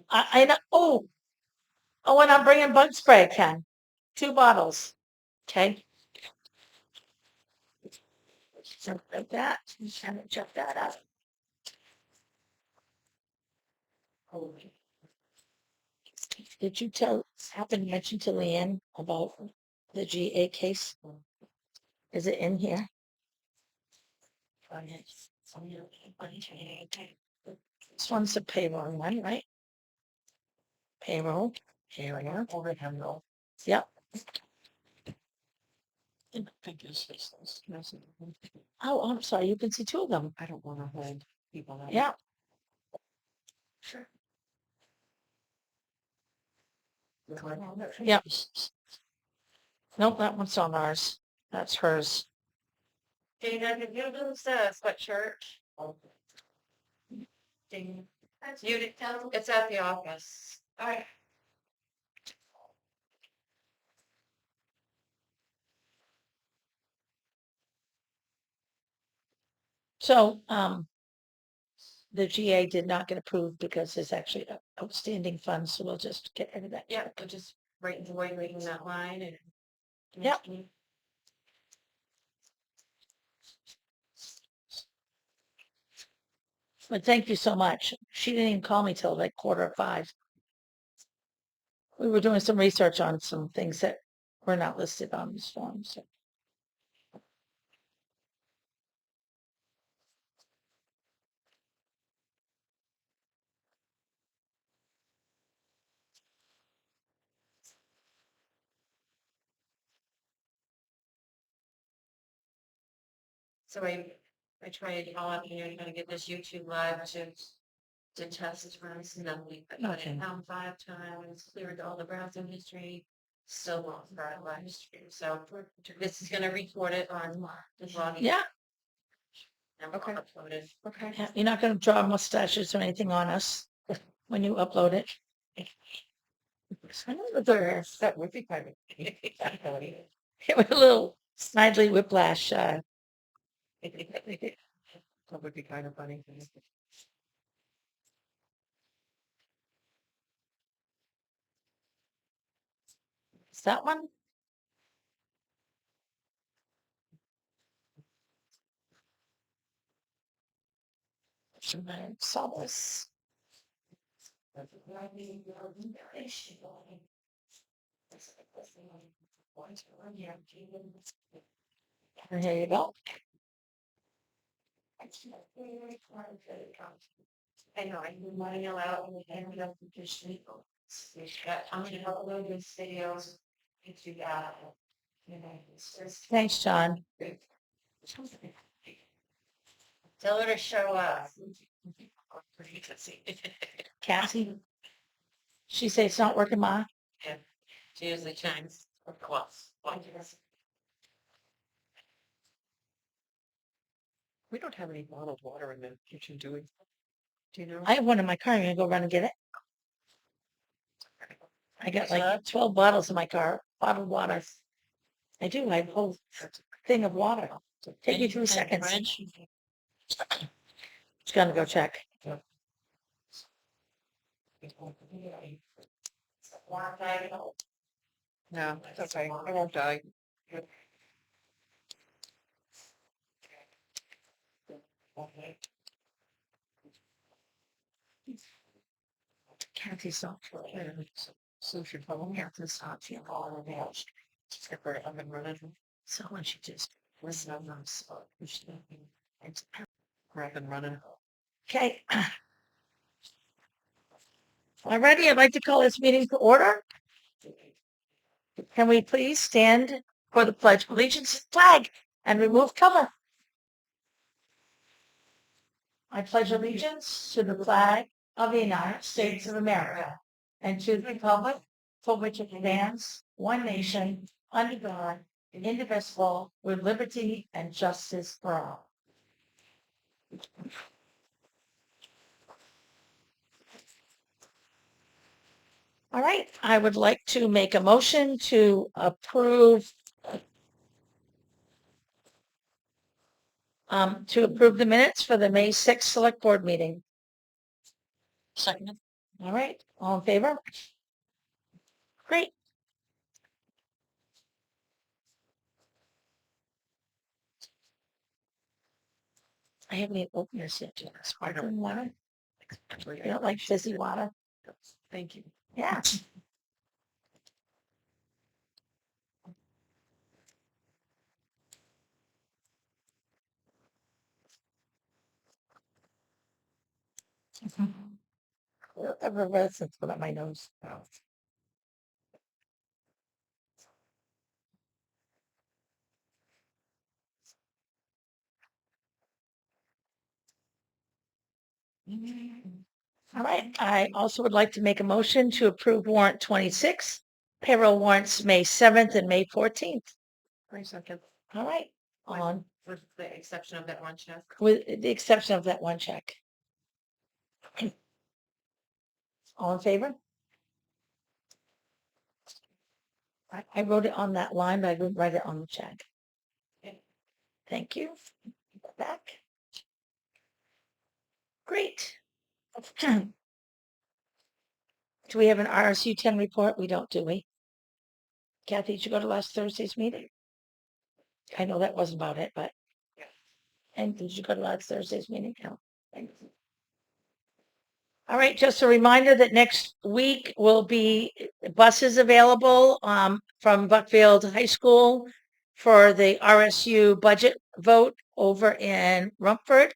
I know. Oh, and I'm bringing bug spray, Ken. 2 bottles. Okay. So like that. Just kind of check that out. Did you happen to mention to Leanne about the GA case? Is it in here? This one's the payroll one, right? Payroll. Here we are. Yep. Oh, I'm sorry. You can see 2 of them. I don't want to hold people up. Yeah. Sure. Yep. Nope, that one's on ours. That's hers. Dana, did you lose the sweatshirt? Dana, you did tell. It's at the office. All right. So, the GA did not get approved because there's actually outstanding funds, so we'll just get rid of that. Yeah, we'll just avoid reading that line and. Yep. But thank you so much. She didn't even call me till like 4:45. We were doing some research on some things that were not listed on this form. So I tried on here, I'm gonna get this YouTube live to test its runs, and then we put it down 5 times, cleared all the browsing history. Still won't start live stream, so this is gonna record it on the vlog. Yeah. And we'll upload it. Okay. Yeah, you're not going to draw mustaches or anything on us when you upload it. That would be kind of. It was a little snidely whiplash. That would be kind of funny. Is that one? Solace. And here you go. I know, I can money out and end up with this legal. I'm gonna upload this videos into that. Thanks, John. Tell her to show up. Cassie. She says it's not working, Ma. Yeah, she usually chimes. Well, we don't have any bottled water in the kitchen, do we? Do you know? I have one in my car. I'm going to go run and get it. I got like 12 bottles in my car, bottled water. I do. I have a whole thing of water. Take you 2 seconds. Just gonna go check. No, it's okay. I won't die. Kathy's not So she told me Kathy's not feeling all of it. I've been running. So when she just was no I've been running. Okay. Alrighty, I'd like to call this meeting to order. Can we please stand for the Pledge of Allegiance flag and remove cover? I pledge allegiance to the flag of the United States of America and to the republic for which it stands, one nation, under God, indivisible, with liberty and justice for all. All right, I would like to make a motion to approve the minutes for the May 6th Select Board meeting. Second. All right, all in favor? Great. I haven't even opened this yet. Sparkling water. You don't like fizzy water? Thank you. Yeah. Effervescence put up my nose. All right, I also would like to make a motion to approve warrant 26, payroll warrants May 7th and May 14th. Second. All right, on, With the exception of that one check. with the exception of that one check. All in favor? I wrote it on that line, but I didn't write it on the check. Thank you. Back. Great. Do we have an RSU 10 report? We don't, do we? Kathy, did you go to last Thursday's meeting? I know that wasn't about it, but. And did you go to last Thursday's meeting? No. Thanks. All right, just a reminder that next week will be buses available from Buckfield High School for the RSU budget vote over in Rumford.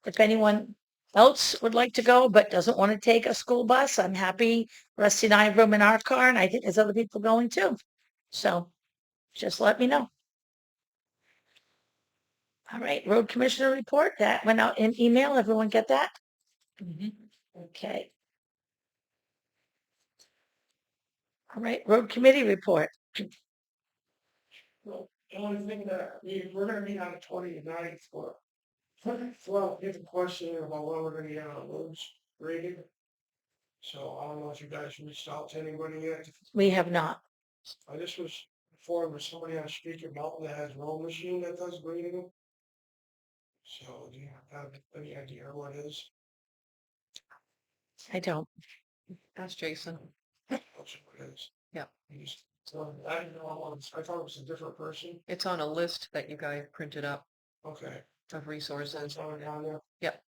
If anyone else would like to go but doesn't want to take a school bus, I'm happy. Rusty and I have room in our car, and I think there's other people going too. So just let me know. All right, road commissioner report, that went out in email. Everyone get that? Okay. All right, road committee report. Well, the only thing that we're gonna meet on the 29th for. Well, get the question about when we're gonna get our roads graded. So I don't know if you guys reached out to anybody yet. We have not. I just was informed of somebody on Speaker Mountain that has a road machine that does grading. So do you have any idea what it is? I don't. That's Jason. That's what it is. Yeah. So I didn't know, I thought it was a different person. It's on a list that you guys printed up Okay. of resources. That's on down there. Yep.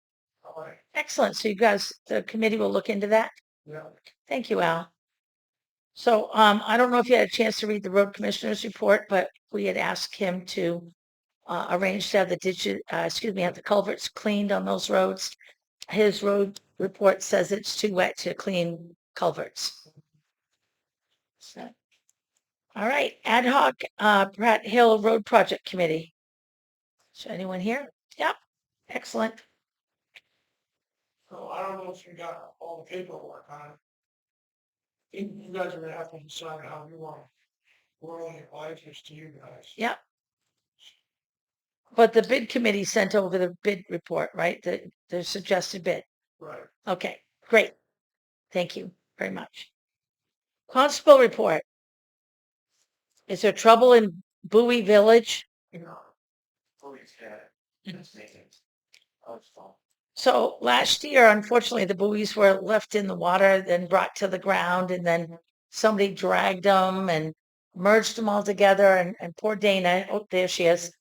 All right. Excellent. So you guys, the committee will look into that. Yeah. Thank you, Al. So I don't know if you had a chance to read the road commissioner's report, but we had asked him to arrange to have the have the culverts cleaned on those roads. His road report says it's too wet to clean culverts. So, all right, ad hoc Pratt Hill Road Project Committee. Is there anyone here? Yep, excellent. So I don't know if you got all the paperwork on it. You guys are gonna have to decide how you want. We're only advisors to you guys. Yep. But the bid committee sent over the bid report, right? The suggested bid. Right. Okay, great. Thank you very much. Constable report. Is there trouble in Bowie Village? So last year, unfortunately, the buoys were left in the water, then brought to the ground, and then somebody dragged them and merged them all together. And poor Dana, oh, there she is.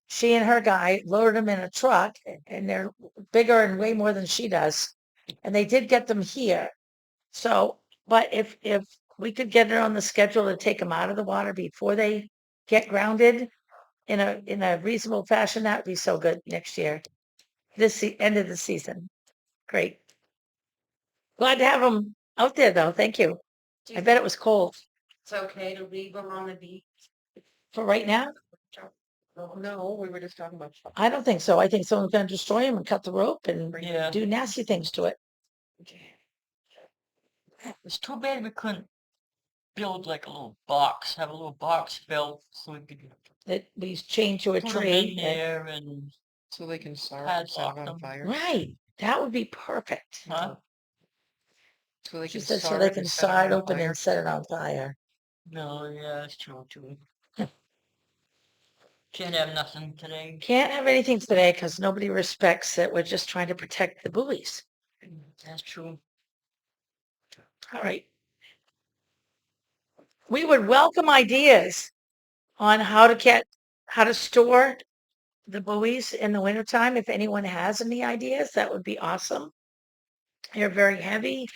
She and her guy loaded them in a truck, and they're bigger and way more than she does. And they did get them here. So, but if we could get it on the schedule to take them out of the water before they get grounded in a reasonable fashion, that would be so good next year. End of the season. Great. Glad to have them out there, though. Thank you. I bet it was cold It's okay to leave them on the beach. for right now. No, we were just talking about. I don't think so. I think someone's going to destroy them and cut the rope and Yeah. do nasty things to it. It's too bad we couldn't build like a little box, have a little box built so we could That we chained to a put them tree. in there and, So they can set Padlock it on them. fire. Right. That would be perfect. huh? So they She can said so they it can and set it saw it on open fire. and set it on fire. No, yeah, that's true too. Can't have nothing today. Can't have anything today because nobody respects that we're just trying to protect the buoys. That's true. All right. We would welcome ideas on how to store the buoys in the wintertime. If anyone has any ideas, that would be awesome. They're very heavy,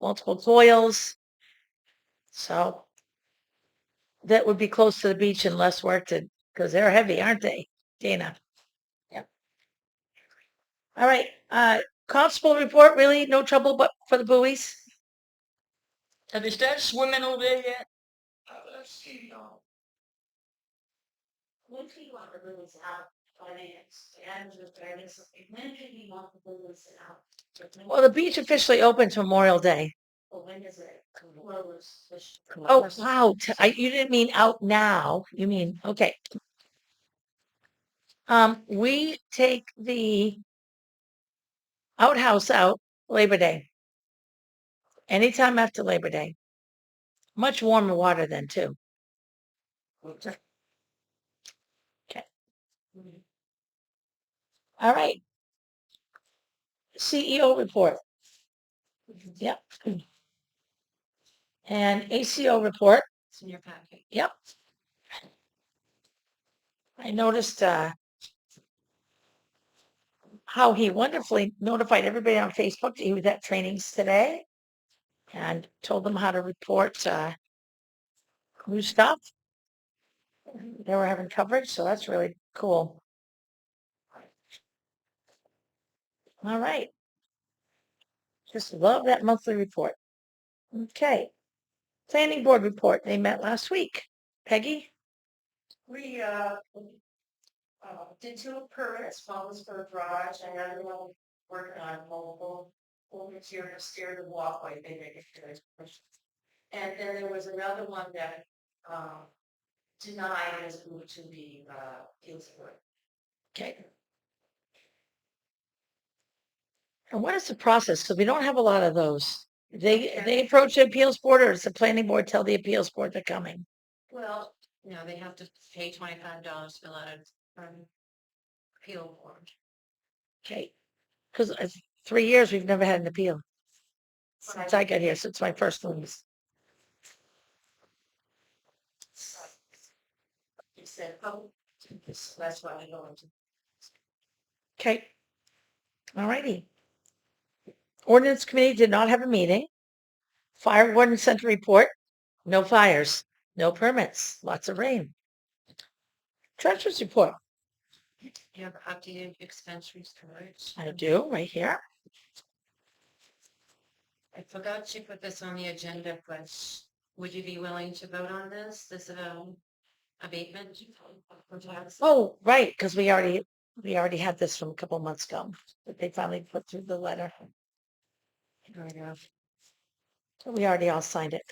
multiple coils. So that would be close to the beach and less work to, because they're heavy, aren't they, Dana? Yep. All right. Constable report, really no trouble but for the buoys? Have they started swimming over there yet? Let's see, When do you want the buoys out? Finance, and the fairness, when do you want the buoys out? Well, the beach officially opens Memorial Day. Well, when is it? Oh, wow. You didn't mean out now. You mean, okay. We take the outhouse out Labor Day. Anytime after Labor Day. Much warmer water then too. Okay. All right. CEO report. Yep. And ACO report. It's in your packet. Yep. I noticed how he wonderfully notified everybody on Facebook that he was at trainings today and told them how to report new stuff. They were having coverage, so that's really cool. All right. Just love that monthly report. Okay. Planning board report. They met last week. Peggy? we, did two permits, one was for a garage, and another one working on mobile material to steer the walkway, they make it good. And then there was another one that, denied as moved to the, appeals board. Okay. And what is the process? Because we don't have a lot of those. They approach the appeals board, or does the planning board tell the appeals board they're coming? Well, no, they have to pay $25 to fill out a appeal form. Okay. Because 3 years we've never had an appeal since I got here. So it's my first one. He said, oh, that's why I go into. Okay. All righty. Ordinance committee did not have a meeting. Fire warden sent a report. No fires, no permits, lots of rain. Treasurer's report. You have updated expense reports. I do, right here. I forgot to put this on the agenda, but would you be willing to vote on this? This abatement? for tax? Oh, right, because we already had this from a couple months ago. But they finally put through the letter. There we go. So we already all signed it.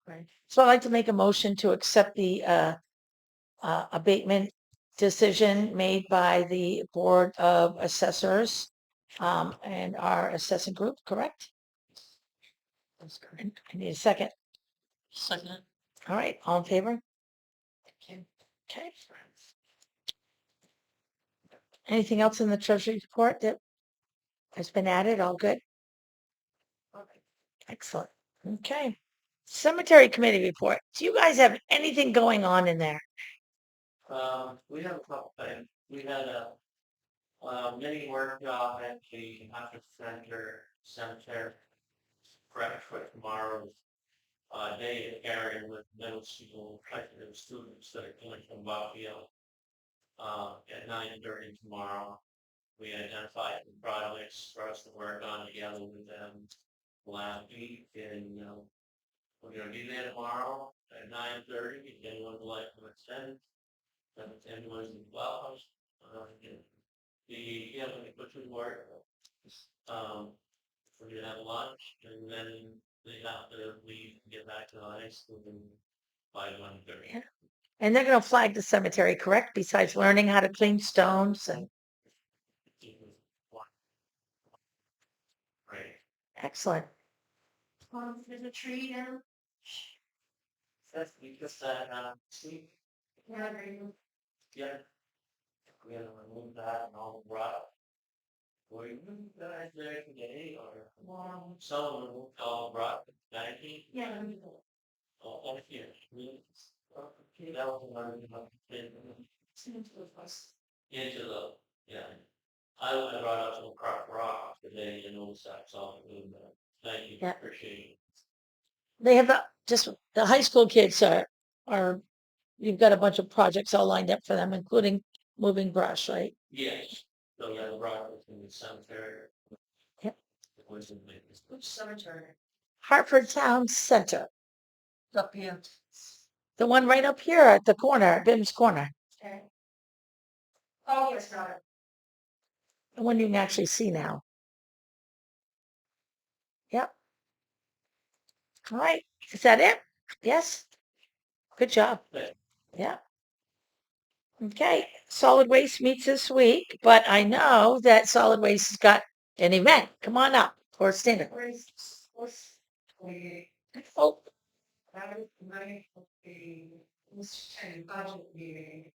Right. So I'd like to make a motion to accept the abatement decision made by the Board of Assessors and our assessing group, correct? I need a second. Second. All right, all in favor? Okay. Okay. Anything else in the treasury report that has been added? All good? Excellent. Okay. Cemetery committee report. Do you guys have anything going on in there? We have a couple things. We had a mini workshop at the Hunter Center Cemetery. Prep for tomorrow's day of caring with middle school students that are coming from Buckfield. At 9:30 tomorrow, we identified some projects for us to work on together with them last week, and we're gonna be there tomorrow at 9:30. If anyone would like to attend, anyone's welcome. When they put to work, we're gonna have lunch, and then they have to leave and get back to the high school by 1:30. Yeah. And they're going to flag the cemetery, correct? Besides learning how to clean stones and Right. excellent. There's a tree now. That's because see, yeah, we're gonna remove that and all the rock. Were you guys there today or? Some of them all brought 90. Yeah. Oh, thank you. That was another one. Into the, yeah. I brought up some crop rock today and all that, so, thank you, Yeah. appreciate it. They have just the high school kids are, you've got a bunch of projects all lined up for them, including moving brush, right? Yes, so yeah, brought it in the cemetery. Yep. It was in the. Which cemetery? Hartford Town Center, Up here. the one right up here at the corner, Bim's Corner, Okay. Oh, yes, got it. the one you can actually see now. Yep. All right. Is that it? Yes. Good job. Yeah. Yeah. Okay. Solid Waste meets this week, but I know that Solid Waste has got an event. Come on up or stand up. Oh, Budget meeting,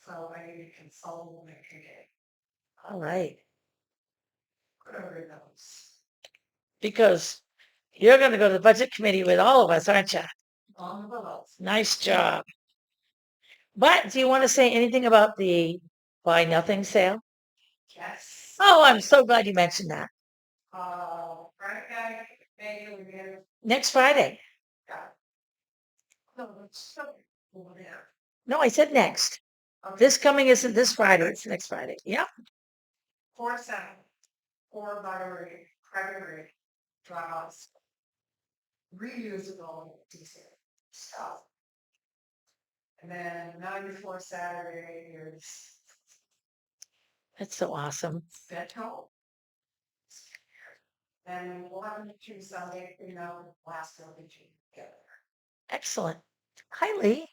so I need to consult with all right. whatever knows. Because you're going to go to the budget committee with all of us, aren't you? On the balls. Nice job. But do you want to say anything about the buy nothing sale? Yes. Oh, I'm so glad you mentioned that. Right guy, maybe we get. Next Friday. No, it's so. Yeah. No, I said next. This coming isn't this Friday, it's next Friday. Yeah. 4-7, 4 battery, primary drives. Reusable diesel stuff. And then 94 Saturday is That's so awesome. Beto. And we'll have them to Sunday, last Sunday together. Excellent. Hi, Lee.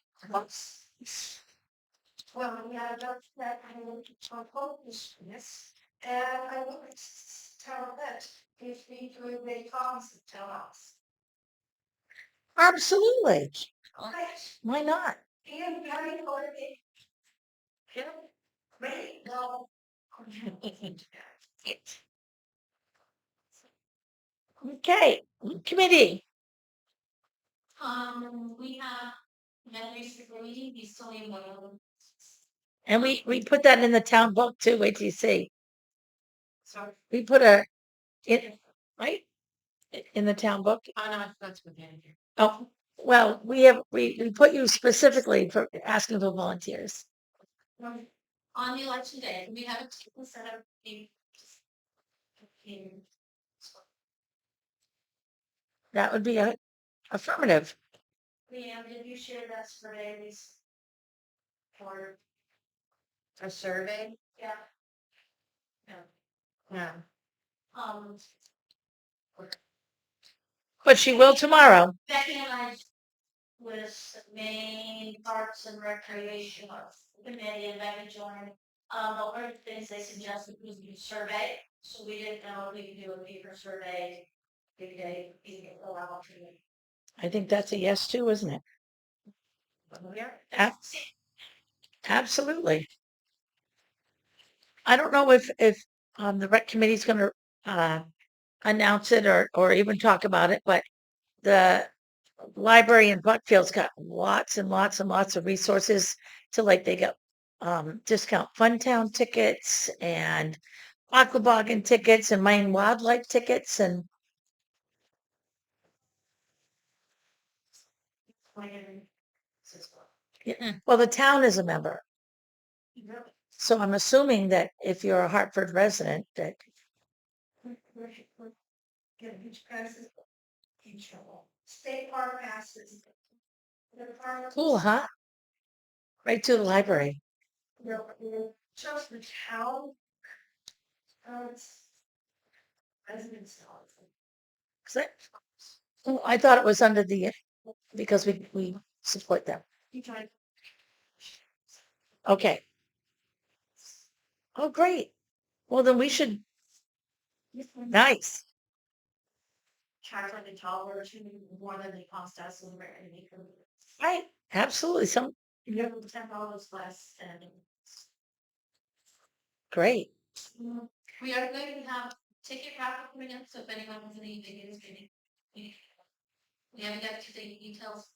Well, we had a job that I want to focus this, and I want to tell that if we could make comments, tell us. Absolutely. Okay. Why not? And having for it. Yeah. Great. Well. Okay. Committee. We have memories for meeting, we still need one of them. And we put that in the town book too. Wait till you see. Sorry. We put right in the town book. Oh, no, that's within here. Oh, well, we put you specifically for asking for volunteers. On the election day, we have a set of. That would be a affirmative. Leanne, did you share that survey, Lisa? Or a survey? Yeah. Yeah. Um, But she will tomorrow. Becky and I with Maine Parks and Recreation Committee and Becky joined. But one of the things they suggested was do a survey, so we didn't know if we could do a paper survey. Big day, easy to fill out. I think that's a yes too, isn't it? Yeah. Absolutely. I don't know if the rec committee is going to announce it or even talk about it, but the library in Buckfield's got lots and lots and lots of resources to they got discount Funtown tickets and Aquaboggan tickets and Maine Wildlife tickets and well, the town is a member. So I'm assuming that if you're a Hartford resident, that Get beach passes, beach state park passes. cool, huh? Right to the library. Just the town. It's residents. Oh, I thought it was under because we support them. Okay. Oh, great. Well, then we should. Nice. Charge like a dollar or two more than they cost us and Right. Absolutely. you have $10 less and Great. we are going to have ticket raffle coming up, so if anyone has any ideas, we haven't got to the details.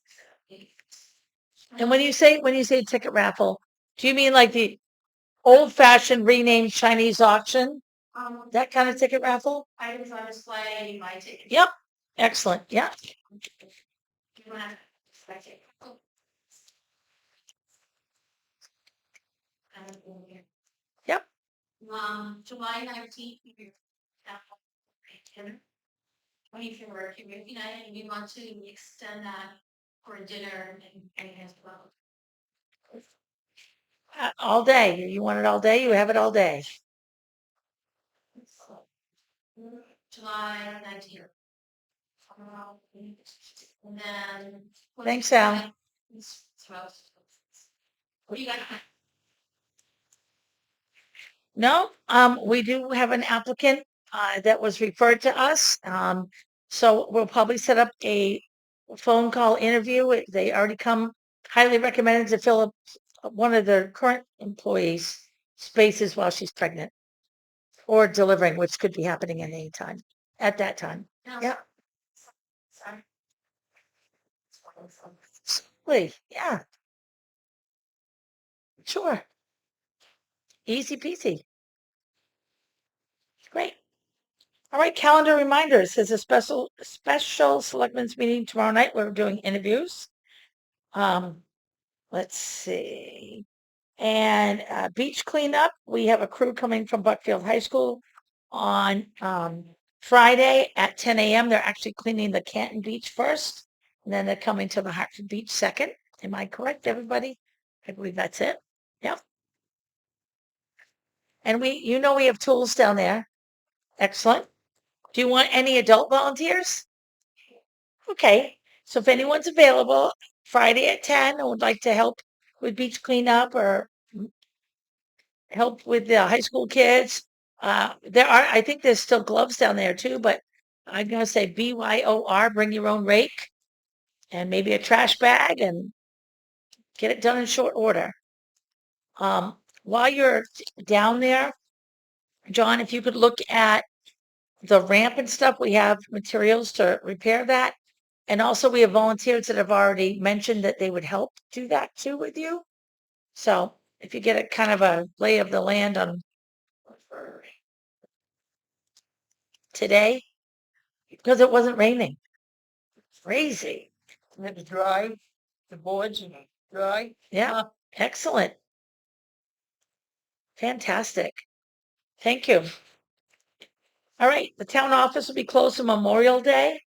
And when you say ticket raffle, do you mean like the old fashioned renamed Chinese auction? That kind of ticket raffle? Items on display, my ticket. Yep. Excellent. Yeah. You wanna expect it. Yep. July 19th, dinner. 24 community night, and we want to extend that for dinner and as well. All day. You want it all day? You have it all day. July 19th. And then. Thanks, Al. What do you got? No, we do have an applicant that was referred to us. So we'll probably set up a phone call interview. They already come highly recommended to fill up one of their current employees' spaces while she's pregnant or delivering, which could be happening at any time at that time. Yeah. Sorry. Absolutely. Yeah. Sure. Easy peasy. Great. All right, calendar reminders. There's a special selectmen's meeting tomorrow night. We're doing interviews. Let's see. And beach cleanup. We have a crew coming from Buckfield High School on Friday at 10 a.m. They're actually cleaning the Canton Beach first, and then they're coming to the Hartford Beach second. Am I correct, everybody? I believe that's it. Yep. And we have tools down there. Excellent. Do you want any adult volunteers? Okay. So if anyone's available Friday at 10 and would like to help with beach cleanup or help with the high school kids, I think there's still gloves down there too, but I'm going to say BYOR, bring your own rake and maybe a trash bag and get it done in short order. While you're down there, John, if you could look at the ramp and stuff, we have materials to repair that. And also we have volunteers that have already mentioned that they would help do that too with you. So if you get a kind of a lay of the land on today, because it wasn't raining. Crazy. We had to dry the boards and dry. Yeah. Excellent. Fantastic. Thank you. All right. The town office will be closed on Memorial Day,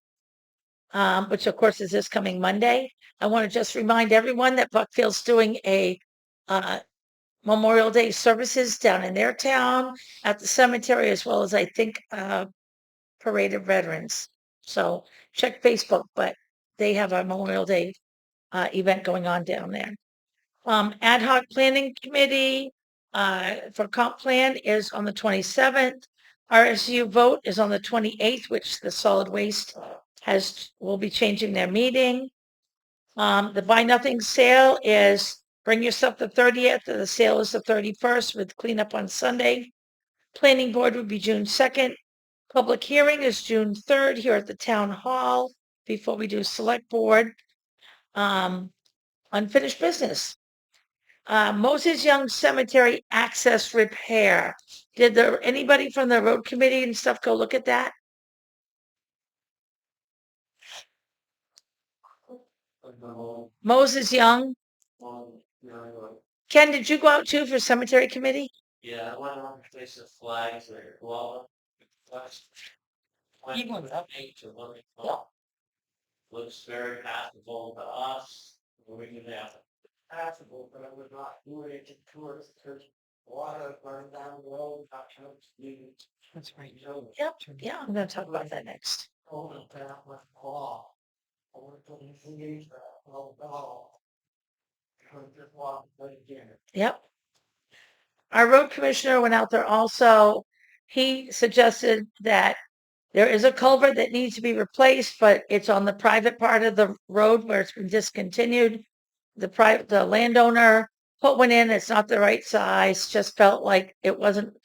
which of course is this coming Monday. I want to just remind everyone that Buckfield's doing a Memorial Day services down in their town at the cemetery, as well as I think Parade of Veterans. So check Facebook, but they have a Memorial Day event going on down there. Ad hoc planning committee for comp plan is on the 27th. RSU vote is on the 28th, which the solid waste will be changing their meeting. The buy nothing sale is bring your stuff the 30th, and the sale is the 31st with cleanup on Sunday. Planning board would be June 2nd. Public hearing is June 3rd here at the town hall before we do select board. Unfinished business. Moses Young Cemetery access repair. Did anybody from the road committee and stuff go look at that? Moses Young. Ken, did you go out too for cemetery committee? Yeah, I went on to place the flags there. Well, You went up. Looks very passable to us. We can have Passable, but I would not do it to tourists because water burned down the road, not That's right. Yep. Yeah, I'm going to talk about that next. Over that with claw. Over to use that, oh, no. Just walk again. Yep. Our road commissioner went out there also. He suggested that there is a culvert that needs to be replaced, but it's on the private part of the road where it's been discontinued. The landowner put one in. It's not the right size. Just felt like it wasn't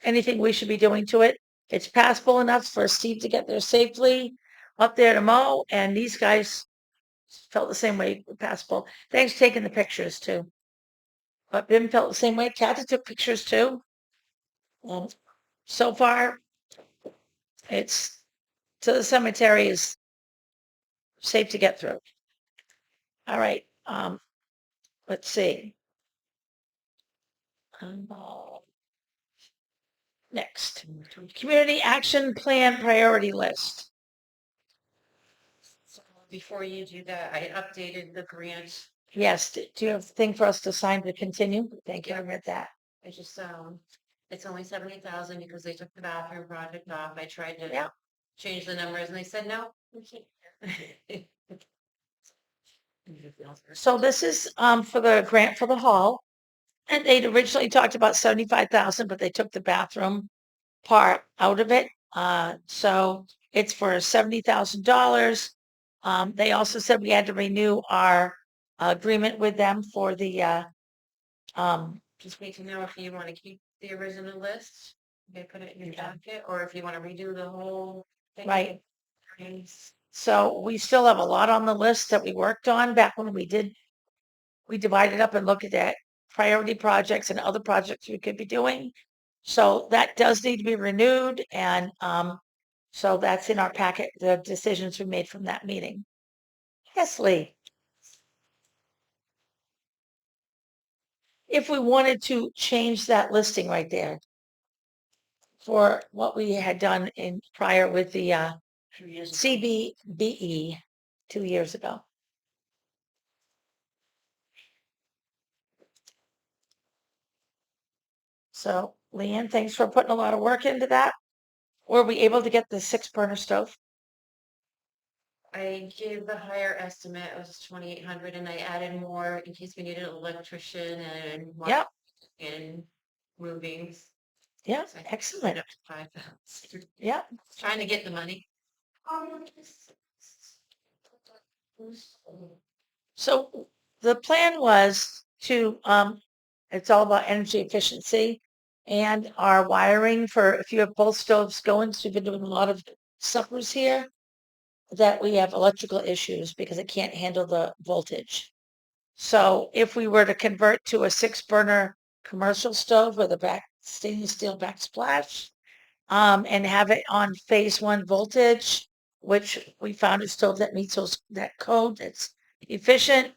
anything we should be doing to it. It's passable enough for Steve to get there safely up there to mow, and these guys felt the same way, passable. Thanks for taking the pictures too. But Bim felt the same way. Kathy took pictures too. And so far, it's to the cemetery is safe to get through. All right. Let's see. Next, community action plan priority list. So before you do that, I updated the grant. Yes. Do you have a thing for us to sign to continue? Thank you. I read that. I just, it's only 70,000 because they took the bathroom project off. I tried to Yeah. change the numbers and they said, no, we can't. So this is for the grant for the hall. And they'd originally talked about 75,000, but they took the bathroom part out of it. So it's for $70,000. They also said we had to renew our agreement with them for the Just need to know if you want to keep the original list. They put it in your packet, or if you want to redo the whole thing. right. And So we still have a lot on the list that we worked on back when we divided up and looked at that priority projects and other projects we could be doing. So that does need to be renewed. And so that's in our packet, the decisions we made from that meeting. Yes, Lee. If we wanted to change that listing right there for what we had done in prior with the 2 years ago. CBBE 2 years ago. So Leanne, thanks for putting a lot of work into that. Were we able to get the 6 burner stove? I gave the higher estimate, it was 2,800, and I added more in case we needed an electrician and Yep. and moving. Yeah, So I excellent. up to 5,000. Yeah. Trying to get the money. So the plan was to, it's all about energy efficiency and our wiring for, if you have both stoves going, so we've been doing a lot of suppers here, that we have electrical issues because it can't handle the voltage. So if we were to convert to a 6 burner commercial stove with a back stainless steel backsplash, and have it on phase 1 voltage, which we found a stove that meets that code that's efficient.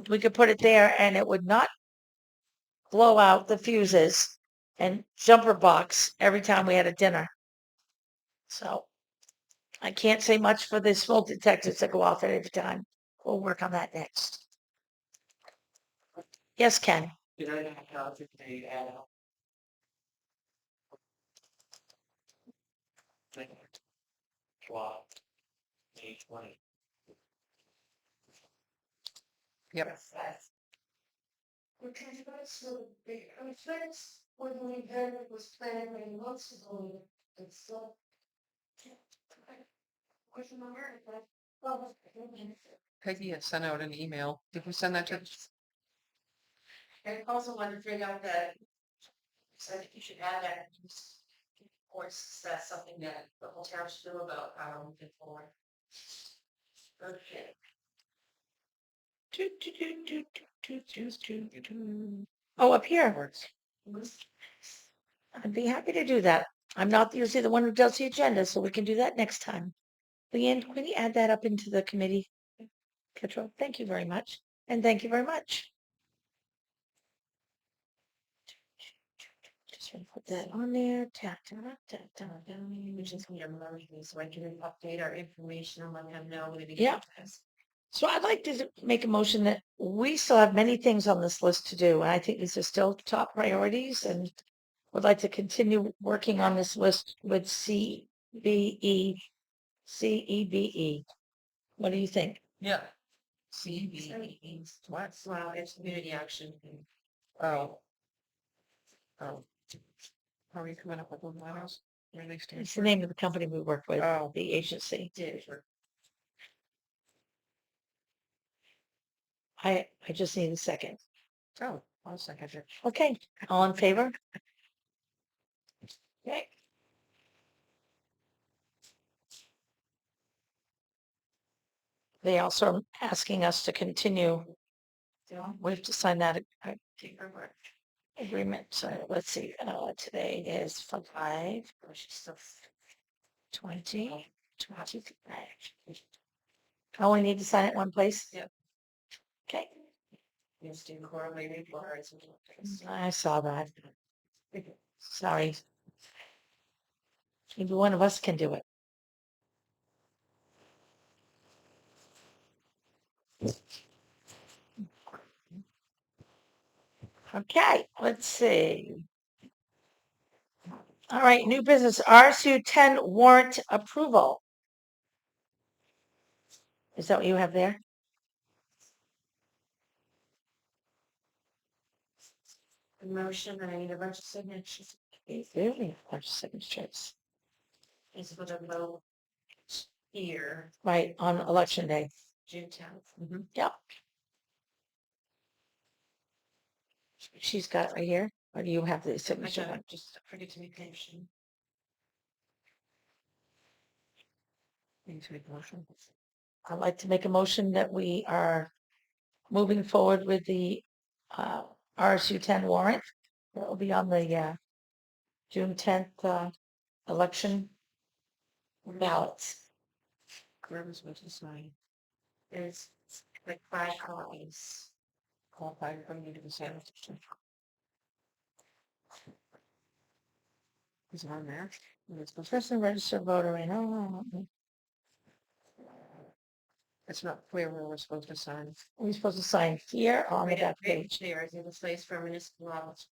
We could put it there and it would not blow out the fuses and jumper box every time we had a dinner. So I can't say much for the smoke detectors that go off at every time. We'll work on that next. Yes, Ken. Did I have to pay add up? Wow. 820. Yep. Okay, so the effects when we had it was planned many months ago, it's still. Question mark, but. Peggy had sent out an email. Did we send that to? I also wanted to bring up that, so I think you should add that. Of course, that's something that the whole town should know about how we can forward. Okay. Oh, up here. I'd be happy to do that. I'm not usually the one who does the agenda, so we can do that next time. Leanne, can you add that up into the committee control? Thank you very much. And thank you very much. Just gonna put that on there. Which is going to remind me so I can update our information and let them know when we Yeah. get this. So I'd like to make a motion that we still have many things on this list to do. And I think these are still top priorities and would like to continue working on this list with CBE. What do you think? Yeah. What? Well, it's community action. Oh. Oh. How are you coming up with those letters? Where are they stand It's the for? name of the company we work with, Oh. the agency. I just need a second. Oh, I'll second it. Okay, all in favor? Okay. they also are asking us to continue. We have to sign that Paperwork. agreement. So let's see, today is 5, 20, 25. Oh, we need to sign it one place? Yep. Okay, Just do quarterly reports. I saw that. Sorry. Maybe one of us can do it. Okay, let's see. All right, new business, RSU 10 warrant approval. Is that what you have there? The motion, I need a bunch of signatures. Really? There's signatures. Is for the vote here, Right, on election day. June 10th. Yep. She's got it right here, or do you have the I signature got one? it, just forget to make the motion. I'd like to make a motion that we are moving forward with the RSU 10 warrant. That will be on the June 10th election ballots. Whoever's supposed to sign. There's like 5 copies. Qualified from you to the Senate. Is it on there? It's supposed to- Person registered voter, I know. It's not clear where we're supposed to sign. We're supposed to sign here on the Right back up there, page. there is in the place for municipal laws.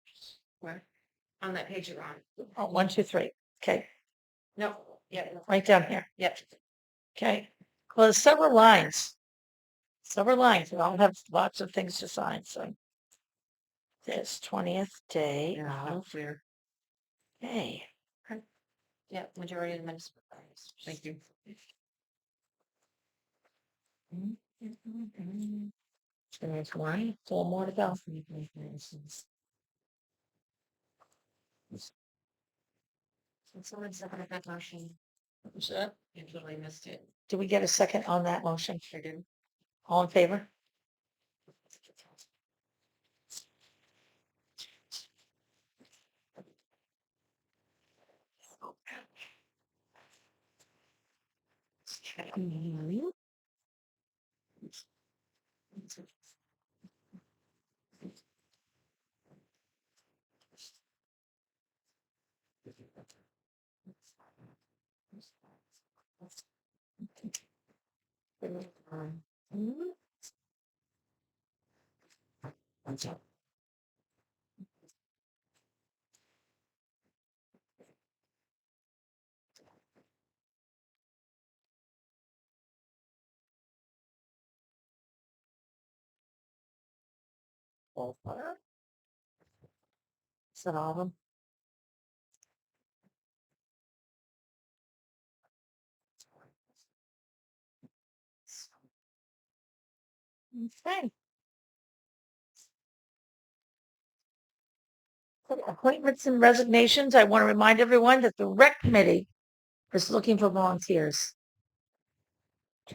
Where? On that page you're on. Oh, 1, 2, 3. Okay, No, yeah, right down here. yep. Okay. Well, there's several lines. Several lines. We all have lots of things to sign. So this 20th day. Yeah, no clear. Okay. Yeah, majority of the municipal laws. Thank you. There's one, 4 more to go. Someone seconded that motion. What's that? You totally missed it. Do we get a second on that motion? I did. All in favor? Is that all of them? Okay. For appointments and resignations, I want to remind everyone that the rec committee is looking for volunteers.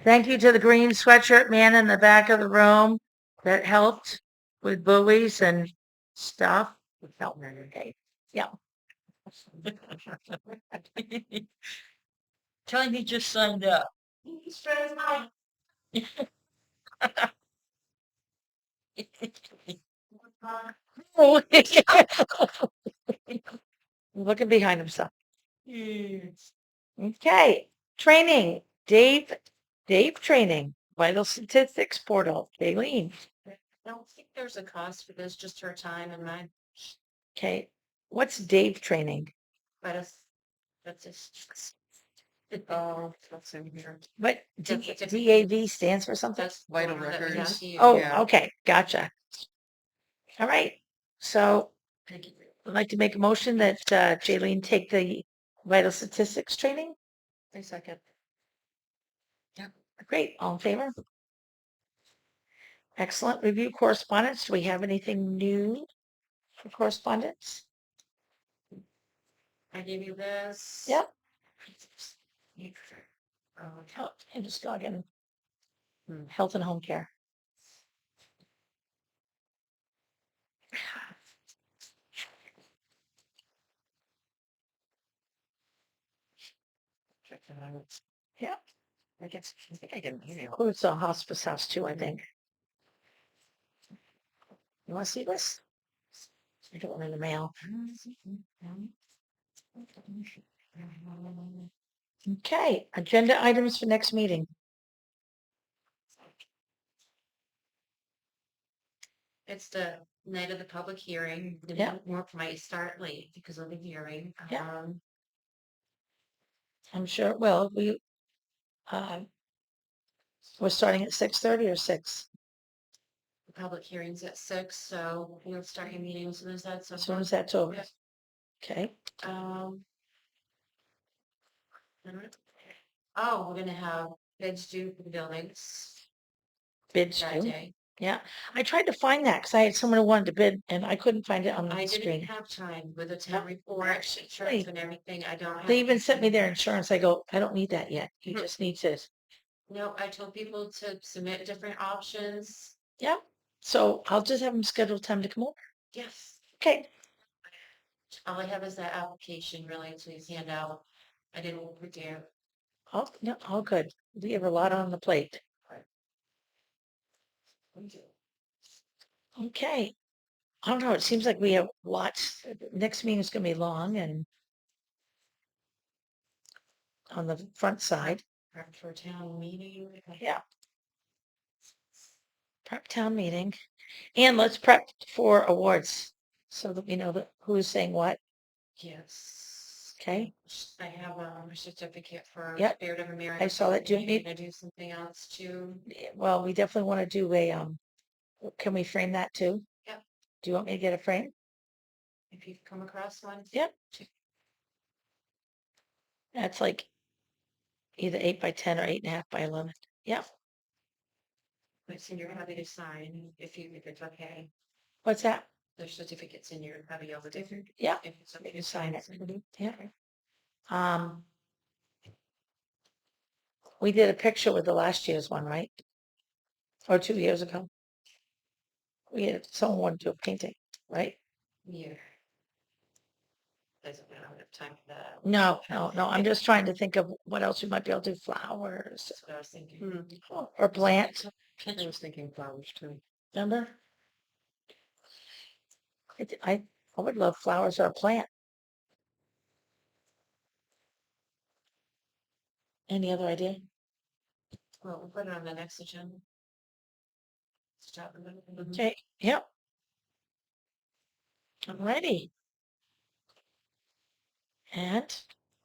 Thank you to the green sweatshirt man in the back of the room that helped with buoys and stuff. Okay. Yeah. Tell him he just signed up. Looking behind himself. Okay, training, Dave training, vital statistics portal, Kayleen. I don't think there's a cost for this, just her time and mine, Okay, what's Dave training? but that's just. Oh, that's in here. What That's it. DAV stands for something? That's the Vital one that we have records. to use. Oh, yeah. okay, gotcha. All right, so Thank you. I'd like to make a motion that Jaylene take the vital statistics training. A second. Great, all in favor? Excellent. Review correspondence. Do we have anything new for correspondence? I gave you this. Yep. Oh, I'm just logging. Health and home care. Check that out. Yeah. I guess, I think I can hear you. Includes a hospice house too, I think. You want to see this? I got one in the mail. Okay, agenda items for next meeting. It's the night of the public hearing. The Yeah. work might start late because of the hearing. Yeah. I'm sure it will. Uh, we're starting at 6:30 or 6. The public hearing's at 6, so we'll start your meeting as soon as that's As soon as that's over. Yeah. Okay. Um. Oh, we're gonna have bids due for the buildings Bids that too. day. Yeah. I tried to find that because I had someone who wanted to bid and I couldn't find it on I the didn't screen. have time with the town report, Actually, insurance and everything. I don't have. They even sent me their insurance. I go, I don't need that yet. You just need to. No, I told people to submit different options. Yeah. So I'll just have them schedule time to come over. Yes. Okay. All I have is that application really to hand out. I didn't prepare. All, no, all good. We have a lot on the plate. Okay. I don't know. It seems like we have lots. Next meeting is going to be long and on the front side. Prep for town meeting. Yeah. Prep town meeting. And let's prep for awards so that we know that who's saying what. Yes. Okay. I have a certificate for Yep. Spirit of America. I saw that. Do you I'm need, gonna do something else too. well, we definitely want to do a, can we frame that too? Yep. Do you want me to get a frame? If you've come across one. Yep. That's like either 8 by 10 or 8.5 by 11. Yep. It's in your happy to sign if it's okay. What's that? There's certificates in your happy over there. Yeah. If it's okay You to sign sign it. Yeah. We did a picture with the last year's one, right? Or 2 years ago. We had someone wanted to do a painting, right? Yeah. Doesn't matter enough time for that. No. I'm just trying to think of what else we might be able to do. Flowers That's what I was thinking. or plants. I was thinking flowers too. Remember? I would love flowers or a plant. Any other idea? Well, we'll put it on the next agenda. Stop a minute. Okay. Yep. I'm ready. And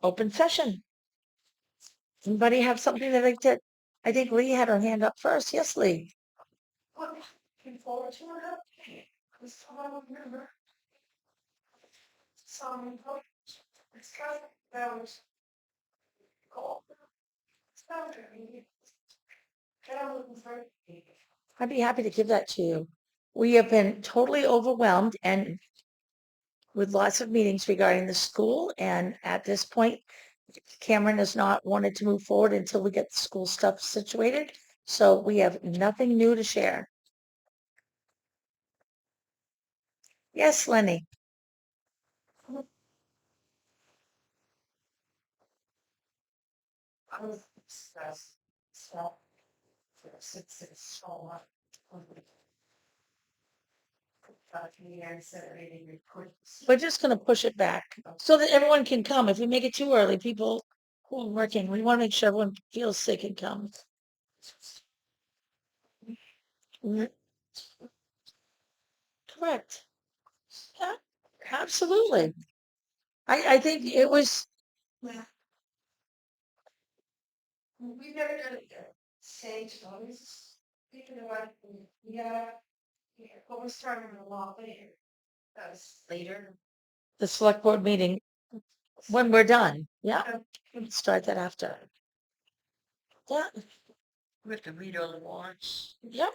open session. Anybody have something that like to? I think Lee had her hand up first. Yes, Lee. Looking forward to it. This time I remember. Some, it's kind of, that was cool. It's not very. And I'm looking for it. I'd be happy to give that to you. We have been totally overwhelmed and with lots of meetings regarding the school. And at this point, Cameron has not wanted to move forward until we get the school stuff situated. So we have nothing new to share. Yes, Lenny. I was stressed. So, it's so much. We're just going to push it back so that everyone can come. If we make it too early, people who are working, we want to make sure everyone feels sick and comes. Correct. Yeah, absolutely. I think it was, We never done it yet. Sage always speaking about, yeah, but we're starting a lot later. That was Later. the select board meeting when we're done. Yeah, we can start that after. Yeah, We have to read all the warrants. yep.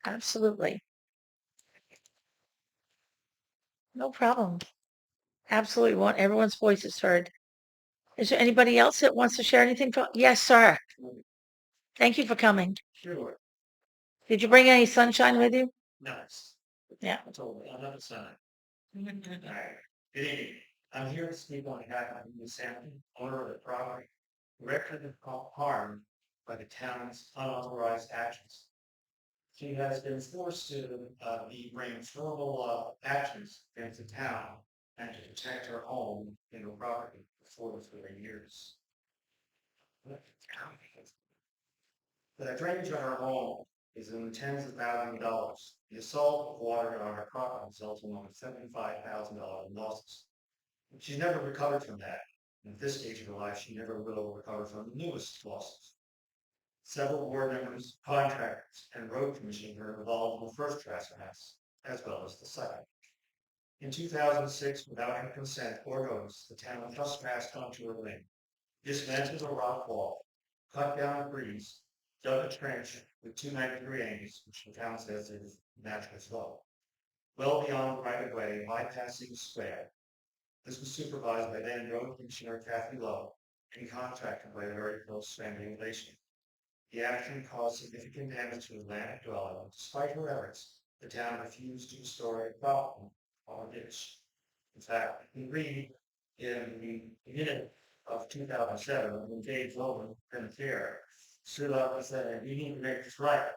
Absolutely. No problem. Absolutely want everyone's voices heard. Is there anybody else that wants to share anything? Yes, sir. Thank you for coming. Sure. Did you bring any sunshine with you? Nice. Yeah. Totally, another sign. Alright, good evening. I'm here to speak on behalf of Ms. Sampson, owner of the property, directly harmed by the town's unauthorized actions. She has been forced to bring formal actions against the town and to protect her home and her property for 4 years. The drainage on her home is in the tens of thousands of dollars. The assault of water on her property results in over $75,000 in losses. She's never recovered from that. And at this stage of her life, she never will recover from the newest losses. Several board members, contractors, and road commissioners were involved in the first trespass, as well as the second. In 2006, without her consent or notice, the town trespassed onto her land, dismantled a rock wall, cut down trees, dug a trench with 293 angles, which the town says is natural slope, well beyond the right of way, bypassing the square. This was supervised by then Road Commissioner Kathy Lowe and contracted by a very close family relation. The action caused significant damage to the land dwelling. Despite her efforts, the town refused to restore a problem on a ditch. In fact, we read in the beginning of 2007, when Dave Logan, then chair, stood up and said, "We need to make this right."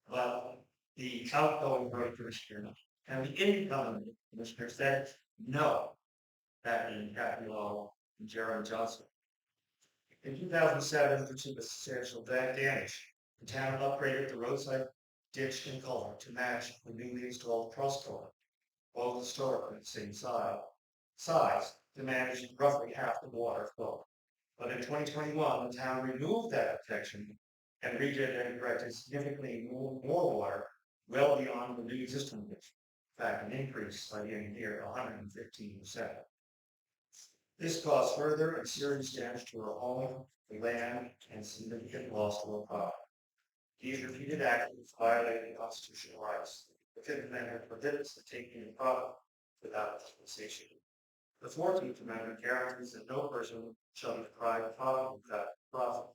But the outgoing road commissioner and the incoming commissioner said, "No." That being Kathy Lowe and Jeremy Johnson. In 2007, due to the substantial damage, the town upgraded the roadside ditch and culvert to match the newly installed cross culvert, both historically the same size to manage roughly half the water flow. But in 2021, the town removed that protection and redid and directed significantly more water well beyond the new existing ditch. In fact, an increase by the end of the year, 115%. This caused further and serious damage to her home, the land, and significant loss to her property. These repeated actions violated constitutional rights. The Fifth Amendment prohibits the taking of property without dispensation. The 14th Amendment guarantees that no person shall be deprived of property without profit.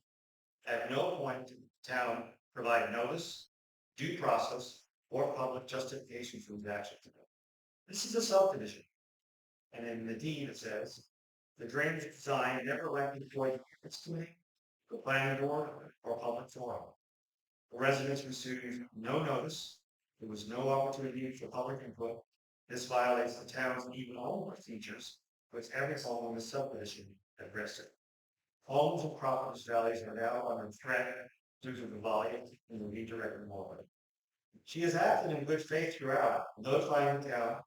At no point did the town provide notice, due process, or public justification for these actions. This is a subdivision, and in the deed it says, the drainage design never went before the ethics committee, the planning board, or public forum. The residents received no notice. There was no opportunity for public input. This violates the town's even home procedures, with every home in the subdivision at risk. Homes and property values are now under threat due to the volume and the redirected water. She has acted in good faith throughout, notifying the town,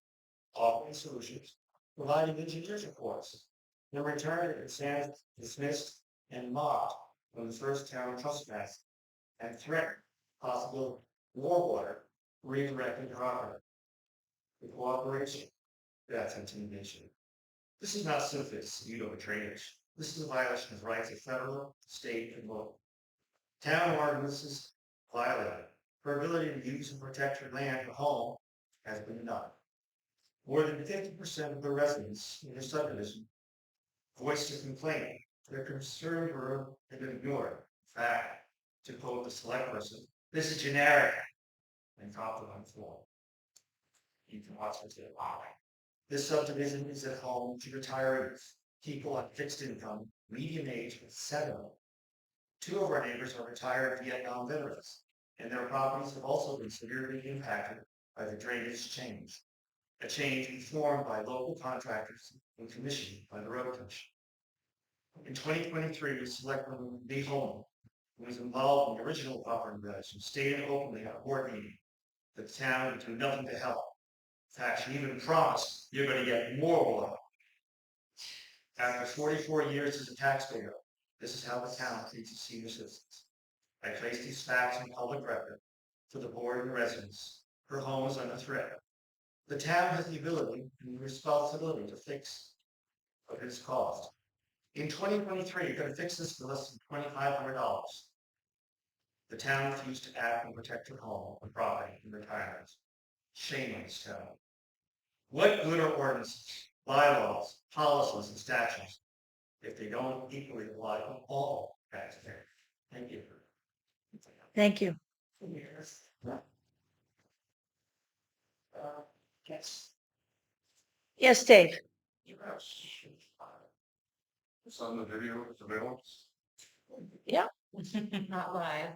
offering solutions, providing engineers reports. In return, it stands dismissed and mocked when the first town trespassed and threatened possible more water redirected property. The cooperation, that's intimidation. This is not simply a dispute over drainage. This is a violation of rights of federal, state, and local. Town ordinances violated. Her ability to use and protect her land or home has been denied. More than 50% of the residents in the subdivision voiced a complaint. Their concerns have been ignored. In fact, to quote the select person, this is generic and confident form. You can watch it too. This subdivision is at home to retirees, people on fixed income, median age of 7. 2 of our neighbors are retired Vietnam veterans, and their properties have also been severely impacted by the drainage change. A change informed by local contractors and commissioned by the Road Commission. In 2023, Selectmen May, who was involved in the original property valuation, stated openly at a board meeting that the town would do nothing to help. In fact, she even promised you're going to get more water. After 44 years as a taxpayer, this is how the town treats its senior citizens. I place these facts in public record for the board and residents. Her home is under threat. The town has the ability and the responsibility to fix what it has caused. In 2023, you're going to fix this for less than $2,500. The town refused to act and protect her home and property and retirement. Shame on this town. What good are ordinances, bylaws, policies, and statutes if they don't equally apply to all taxpayers. Thank you. Thank you. Yes. Yes, Dave. It's on the video, it's available. Not live.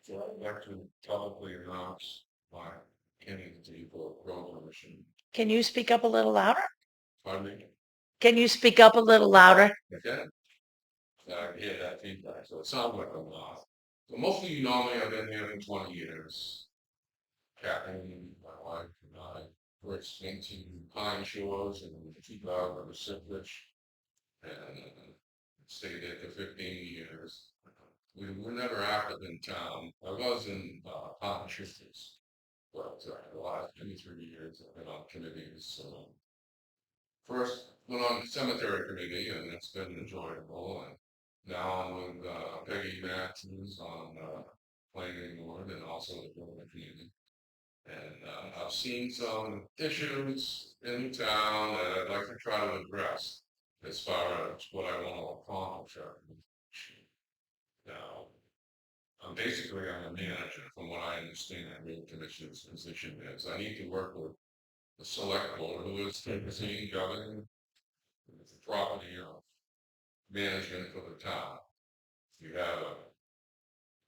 I'd like to publicly announce my candidacy for road commission. Can you speak up a little louder? Pardon me? Can you speak up a little louder? Okay. I hear that feedback, so it sounds like I'm not. So most of you know me, I've been here for 20 years. Kathleen, my wife, and I first went to Pine Shores in 2006 and stayed there for 15 years. We were never active in town. I was in Pine Shores, but the last 23 years I've been on committees. So first went on the cemetery committee, and it's been enjoyable. And now I'm with Peggy Matthews on planning board and also the building committee. And I've seen some issues in town that I'd like to try to address as far as what I want to accomplish. Now, I'm a manager from what I understand that road commission's position is. I need to work with the select board who is overseeing governing the property management for the town. You have a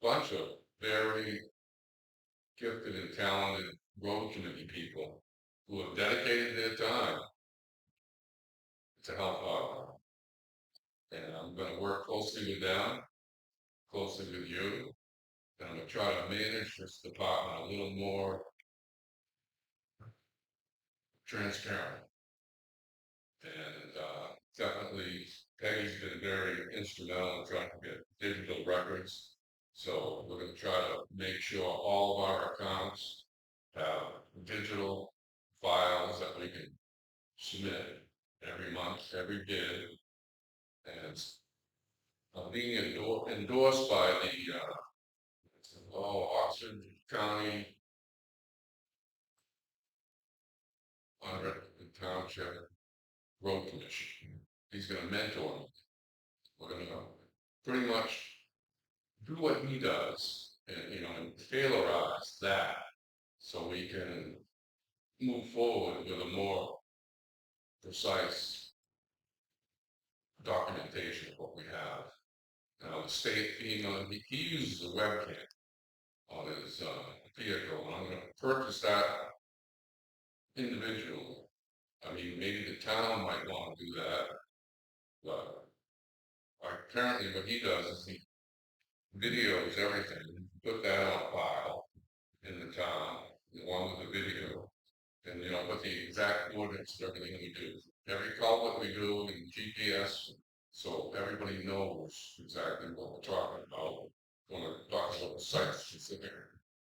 bunch of very gifted and talented road committee people who have dedicated their time to help out. And I'm going to work closely with them, closely with you, and I'm going to try to manage this department a little more transparent. And definitely, Peggy's been very instrumental in trying to get digital records. So we're going to try to make sure all of our accounts have digital files that we can submit every month, every bid, and it's being endorsed by the Oxford County Unrecognized Township Road Commission. He's going to mentor me. We're going to pretty much do what he does, and tailorize that so we can move forward with a more precise documentation of what we have. Now, the state, he uses a webcam on his vehicle, and I'm going to purchase that individually. I mean, maybe the town might want to do that, but apparently what he does is he videos everything, put that on file in the town, along with the video, and what the exact coordinates of everything we do. Every culvert we do in GPS, so everybody knows exactly what we're talking about when we're talking about a site-specific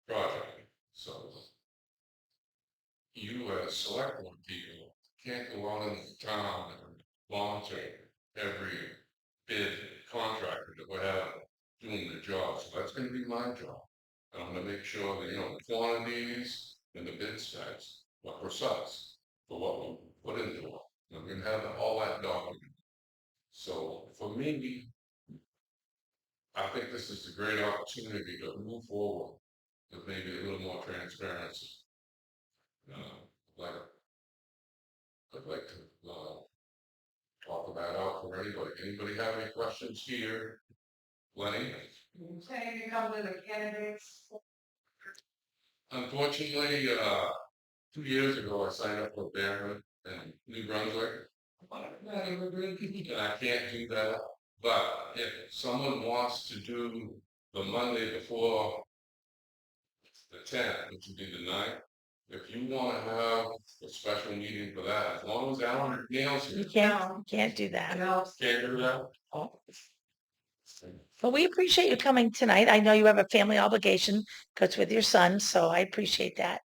project. So you as select board people can't go out in the town and monitor every bid contractor that we have doing the job. So that's going to be my job. And I'm going to make sure that the quantities and the bid specs are precise for what we put into it. And we're going to have all that documented. So for me, I think this is a great opportunity to move forward with maybe a little more transparency. Like I'd like to talk that out for anybody. Anybody have any questions here? Lenny? Saying you come to the candidates. Unfortunately, 2 years ago, I signed up for Bearman in New Brunswick. And I can't do that. But if someone wants to do the Monday before the 10th, which would be the 9th, if you want to have a special meeting for that, as long as Alan nails You it. can't do that. Can't do that? But we appreciate you coming tonight. I know you have a family obligation because with your son, so I appreciate that.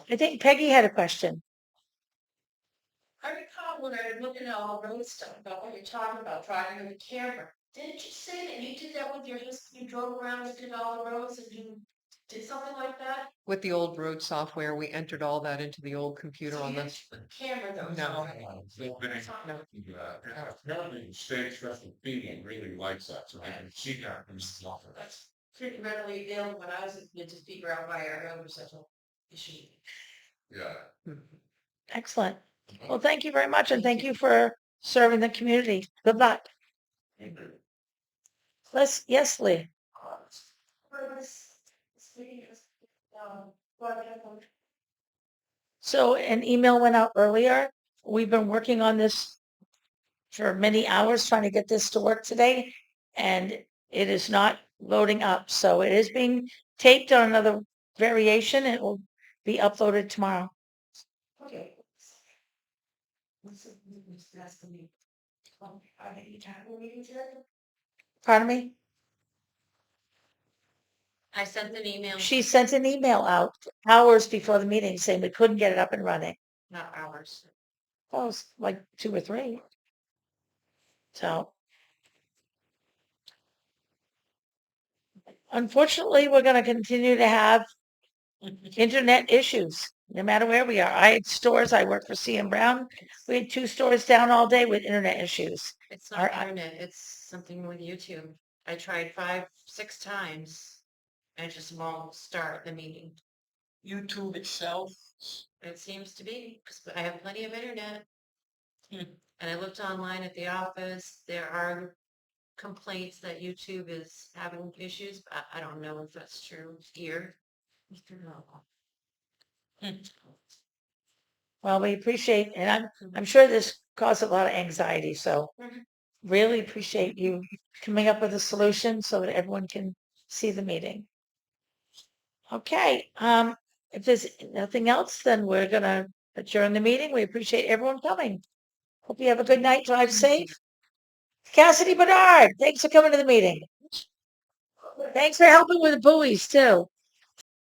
I think Peggy had a question. I recall when I was looking at all the road stuff about what you're talking about, driving with a camera. Didn't you say that you did that with your husband? You drove around and did all the roads and you did something like that. With the old road software, we entered all that into the old computer So on you the, didn't camera those. No. Apparently, state special meeting really likes that, so I can see that in the office. That's pretty readily available, but I was able to figure out why our road was such a issue. Yeah. Excellent. Well, thank you very much, and thank you for serving the community. Good luck. Yes, Lee. So an email went out earlier. We've been working on this for many hours, trying to get this to work today, and it is not loading up. So it is being taped on another variation. It will be uploaded tomorrow. Okay. Pardon me? I sent an email. She sent an email out hours before the meeting saying we couldn't get it up and running. Not ours. Well, it was like 2 or 3. So unfortunately, we're going to continue to have internet issues no matter where we are. I had stores. I work for C.M. Brown. We had 2 stores down all day with internet issues. It's not internet, it's something with YouTube. I tried 5, 6 times and it just won't start the meeting. YouTube itself. It seems to be, because I have plenty of internet. Hmm. And I looked online at the office, there are complaints that YouTube is having issues, but I don't know if that's true here. Well, we appreciate, and I'm sure this caused a lot of anxiety. So Mhm. really appreciate you coming up with a solution so that everyone can see the meeting. Okay. If there's nothing else, then we're going to adjourn the meeting. We appreciate everyone coming. Hope you have a good night. Drive safe. Cassidy Bernard, thanks for coming to the meeting. Thanks for helping with the buoys too.